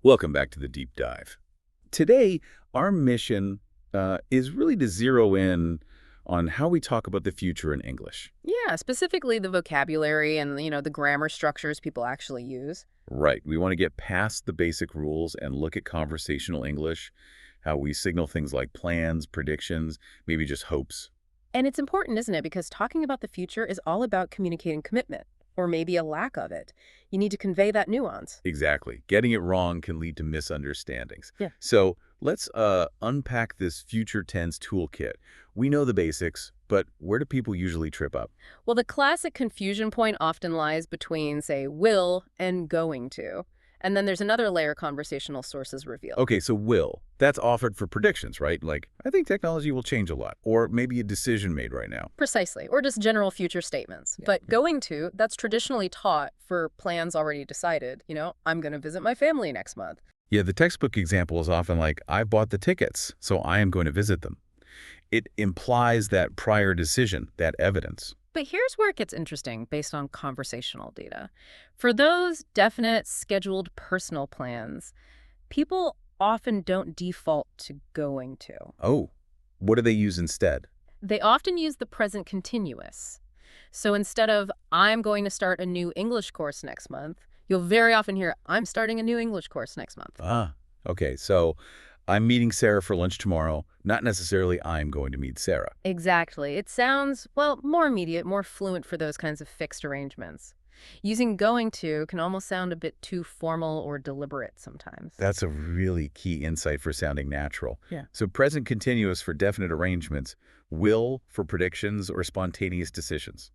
Welcome back to the deep dive. Today, our mission is really to zero in on how we talk about the future in English. Yeah, specifically the vocabulary and, the grammar structures people actually use. Right. We want to get past the basic rules and look at conversational English, how we signal things like plans, predictions, maybe just hopes. And it's important, isn't it? Because talking about the future is all about communicating commitment, or maybe a lack of it. You need to convey that nuance. Exactly. Getting it wrong can lead to misunderstandings. Yeah. So let's unpack this future tense toolkit. We know the basics, but where do people usually trip up? Well, the classic confusion point often lies between, say, will and going to. And then there's another layer conversational sources reveal. Okay, so will. That's offered for predictions, right? Like, I think technology will change a lot. Or maybe a decision made right now. Precisely, or just general future statements. Yeah. But going to, that's traditionally taught for plans already decided. I'm going to visit my family next month. Yeah, the textbook example is often like, I bought the tickets, so I am going to visit them. It implies that prior decision, that evidence. But here's where it gets interesting based on conversational data. For those definite, scheduled personal plans, people often don't default to going to. Oh, what do they use instead? They often use the present continuous. So instead of, I'm going to start a new English course next month, you'll very often hear, I'm starting a new English course next month. Ah, okay, so I'm meeting Sarah for lunch tomorrow, not necessarily I'm going to meet Sarah. Exactly. It sounds, well, more immediate, more fluent for those kinds of fixed arrangements. Using going to can almost sound a bit too formal or deliberate sometimes. That's a really key insight for sounding natural. Yeah. So present continuous for definite arrangements, will for predictions or spontaneous decisions.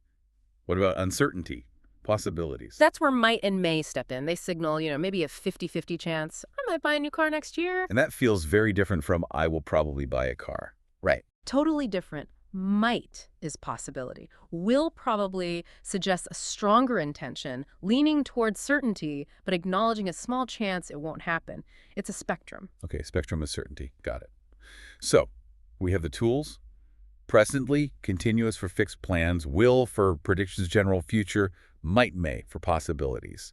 What about uncertainty, possibilities? That's where might and may step in. They signal, maybe a 50-50 chance. I might buy a new car next year. And that feels very different from I will probably buy a car. Right. Totally different. Might is possibility. Will probably suggests a stronger intention, leaning towards certainty, but acknowledging a small chance it won't happen. It's a spectrum. Okay, spectrum of certainty. Got it. So we have the tools. Presently, continuous for fixed plans, will for predictions general future, might may for possibilities.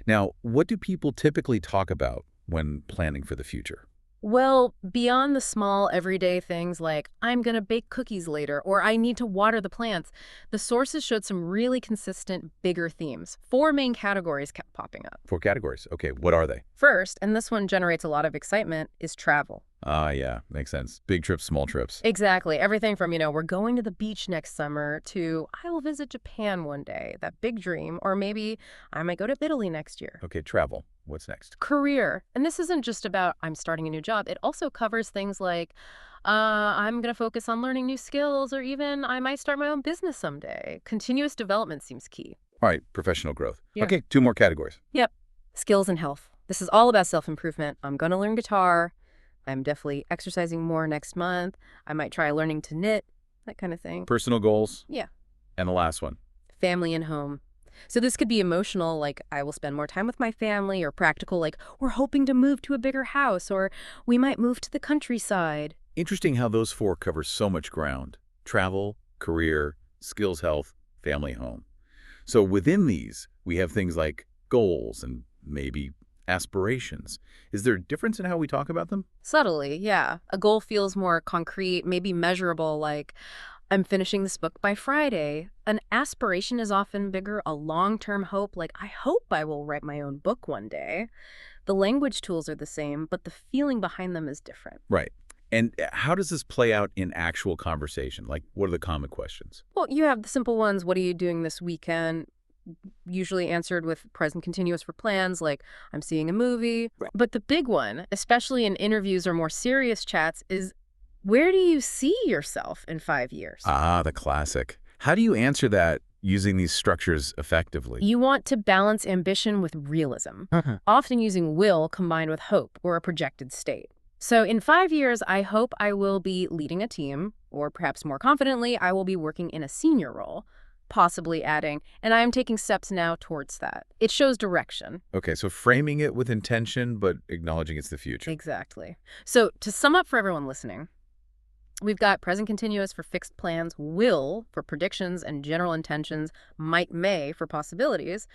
Now, what do people typically talk about when planning for the future? Well, beyond the small everyday things like, I'm going to bake cookies later, or I need to water the plants, the sources showed some really consistent, bigger themes. 4 main categories kept popping up. 4 categories. Okay, what are they? First, and this one generates a lot of excitement, is travel. Ah, yeah, makes sense. Big trips, small trips. Exactly. Everything from, we're going to the beach next summer to I will visit Japan one day, that big dream, or maybe I might go to Italy next year. Okay, travel. What's next? Career. And this isn't just about I'm starting a new job. It also covers things like I'm going to focus on learning new skills, or even I might start my own business someday. Continuous development seems key. All right, professional growth. Yeah. Okay, 2 more categories. Yep. Skills and health. This is all about self-improvement. I'm going to learn guitar. I'm definitely exercising more next month. I might try learning to knit, that kind of thing. Personal goals. Yeah. And the last one. Family and home. So this could be emotional, like I will spend more time with my family, or practical, like we're hoping to move to a bigger house, or we might move to the countryside. Interesting how those 4 cover so much ground. Travel, career, skills, health, family, home. So within these, we have things like goals and maybe aspirations. Is there a difference in how we talk about them? Subtly, yeah. A goal feels more concrete, maybe measurable, like I'm finishing this book by Friday. An aspiration is often bigger, a long-term hope, like I hope I will write my own book one day. The language tools are the same, but the feeling behind them is different. Right. And how does this play out in actual conversation? Like, what are the common questions? Well, you have the simple ones. What are you doing this weekend? Usually answered with present continuous for plans, like I'm seeing a movie. Right. But the big one, especially in interviews or more serious chats, is where do you see yourself in 5 years? Ah, the classic. How do you answer that using these structures effectively? You want to balance ambition with realism, often using will combined with hope or a projected state. So in 5 years, I hope I will be leading a team, or perhaps more confidently, I will be working in a senior role, possibly adding, and I am taking steps now towards that. It shows direction. Okay, so framing it with intention, but acknowledging it's the future. Exactly. So to sum up for everyone listening, we've got present continuous for fixed plans, will for predictions and general intentions, might may for possibilities.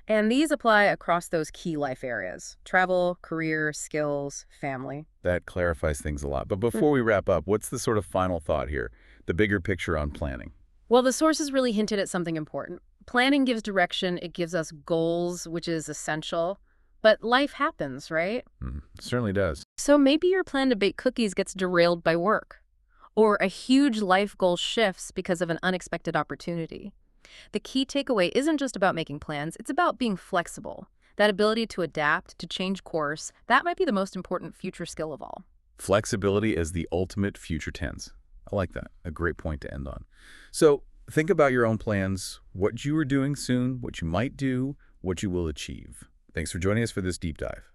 And these apply across those key life areas: travel, career, skills, family. That clarifies things a lot. But before we wrap up, what's the sort of final thought here? The bigger picture on planning. Well, the sources really hinted at something important. Planning gives direction, it gives us goals, which is essential. But life happens, right? Certainly does. So maybe your plan to bake cookies gets derailed by work, or a huge life goal shifts because of an unexpected opportunity. The key takeaway isn't just about making plans, it's about being flexible. That ability to adapt, to change course, that might be the most important future skill of all. Flexibility as the ultimate future tense. I like that. A great point to end on. So think about your own plans, what you are doing soon, what you might do, what you will achieve. Thanks for joining us for this deep dive.